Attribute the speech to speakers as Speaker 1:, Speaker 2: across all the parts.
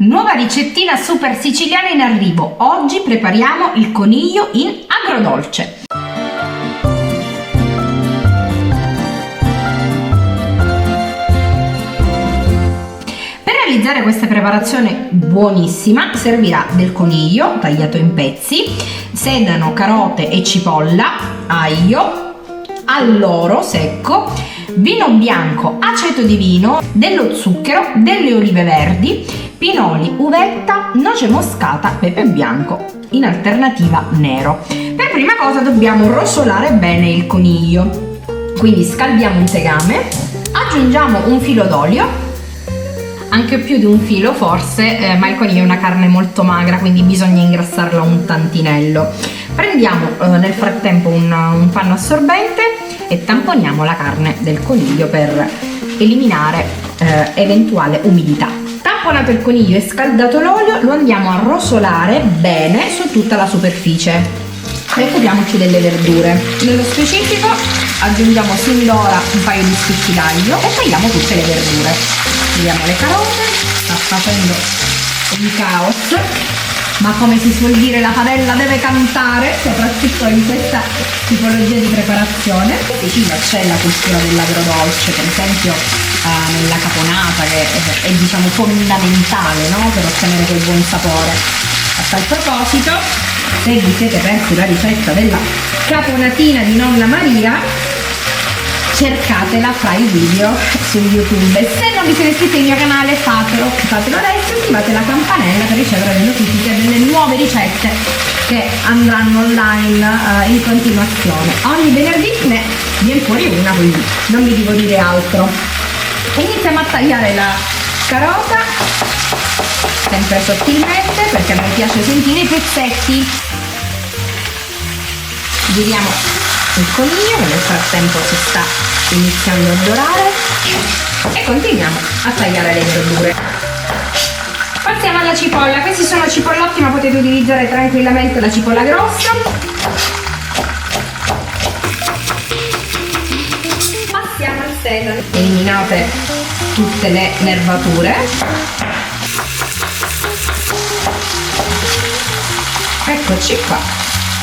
Speaker 1: Nuova ricettina super siciliana in arrivo. Oggi prepariamo il coniglio in agrodolce. Per realizzare questa preparazione buonissima servirà del coniglio tagliato in pezzi, sedano, carote e cipolla, aglio, alloro secco, vino bianco, aceto di vino, dello zucchero, delle olive verdi, pinoli, uvetta, noce moscata, pepe bianco, in alternativa nero. Per prima cosa dobbiamo rosolare bene il coniglio, quindi scaldiamo un tegame, aggiungiamo un filo d'olio, anche più di un filo forse, ma il coniglio è una carne molto magra, quindi bisogna ingrassarla un tantinello. Prendiamo nel frattempo un panno assorbente e tamponiamo la carne del coniglio per eliminare eventuale umidità. Tamponato il coniglio e scaldato l'olio, lo andiamo a rosolare bene su tutta la superficie e occupiamoci delle verdure. Nello specifico aggiungiamo sin d'ora un paio di spicchi d'aglio e tagliamo tutte le verdure. Vediamo le carote, sta facendo un caos, ma come si suol dire la padella deve cantare, soprattutto in questa tipologia di preparazione. In Sicilia c'è la cultura dell'agrodolce, per esempio nella caponata, che è diciamo fondamentale, no? Per ottenere quel buon sapore. A tal proposito, se vi siete persi la ricetta della caponatina di nonna Maria, cercatela fra i video su YouTube. Se non vi siete iscritti al mio canale, fatelo adesso, attivate la campanella per ricevere le notifiche delle nuove ricette che andranno online in continuazione. Ogni venerdì ne viene fuori una, quindi non vi devo dire altro. Iniziamo a tagliare la carota, sempre sottilmente perché a me piace sentire i pezzetti. Giriamo il coniglio che nel frattempo si sta iniziando a dorare e continuiamo a tagliare le verdure. Passiamo alla cipolla. Questi sono cipollotti, ma potete utilizzare tranquillamente la cipolla grossa. Passiamo al sedano. Eliminate tutte le nervature. Eccoci qua.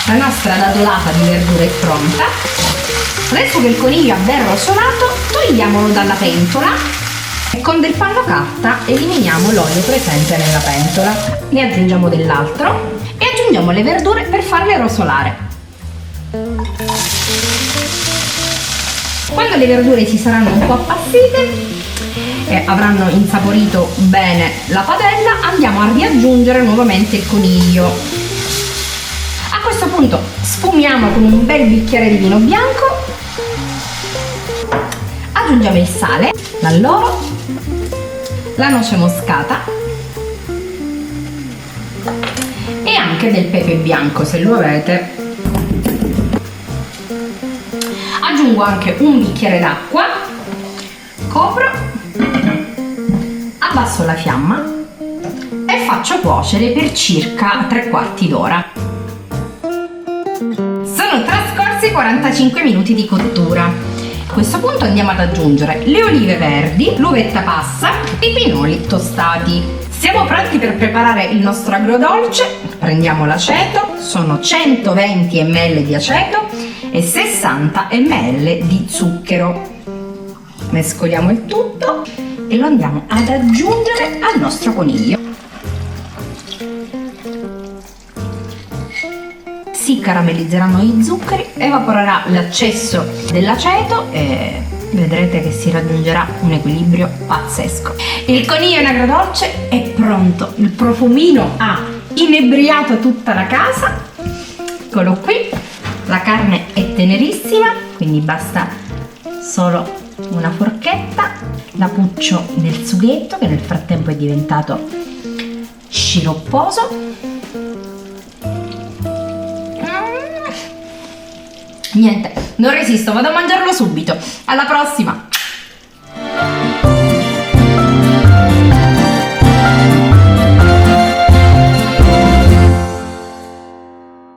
Speaker 1: La nostra dadolata di verdura è pronta. Adesso che il coniglio è ben rosolato, togliamolo dalla pentola e con del panno carta eliminiamo l'olio presente nella pentola. Ne aggiungiamo dell'altro e aggiungiamo le verdure per farle rosolare. Quando le verdure si saranno un po' appassite e avranno insaporito bene la padella, andiamo a riaggiungere nuovamente il coniglio. A questo punto sfumiamo con un bel bicchiere di vino bianco, aggiungiamo il sale, l'alloro, la noce moscata e anche del pepe bianco se lo avete. Aggiungo anche un bicchiere d'acqua, copro, abbasso la fiamma e faccio cuocere per circa 3/4 d'ora. Sono trascorsi 45 minuti di cottura. A questo punto andiamo ad aggiungere le olive verdi, l'uvetta passa e i pinoli tostati. Siamo pronti per preparare il nostro agrodolce. Prendiamo l'aceto, sono 120 ml di aceto e 60 ml di zucchero. Mescoliamo il tutto e lo andiamo ad aggiungere al nostro coniglio. Si caramelizzeranno gli zuccheri, evaporerà l'eccesso dell'aceto e vedrete che si raggiungerà un equilibrio pazzesco. Il coniglio in agrodolce è pronto, il profumino ha inebriato tutta la casa. Eccolo qui, la carne è tenerissima, quindi basta solo una forchetta, la puccio nel sughetto che nel frattempo è diventato sciropposo. Niente, non resisto, vado a mangiarlo subito. Alla prossima!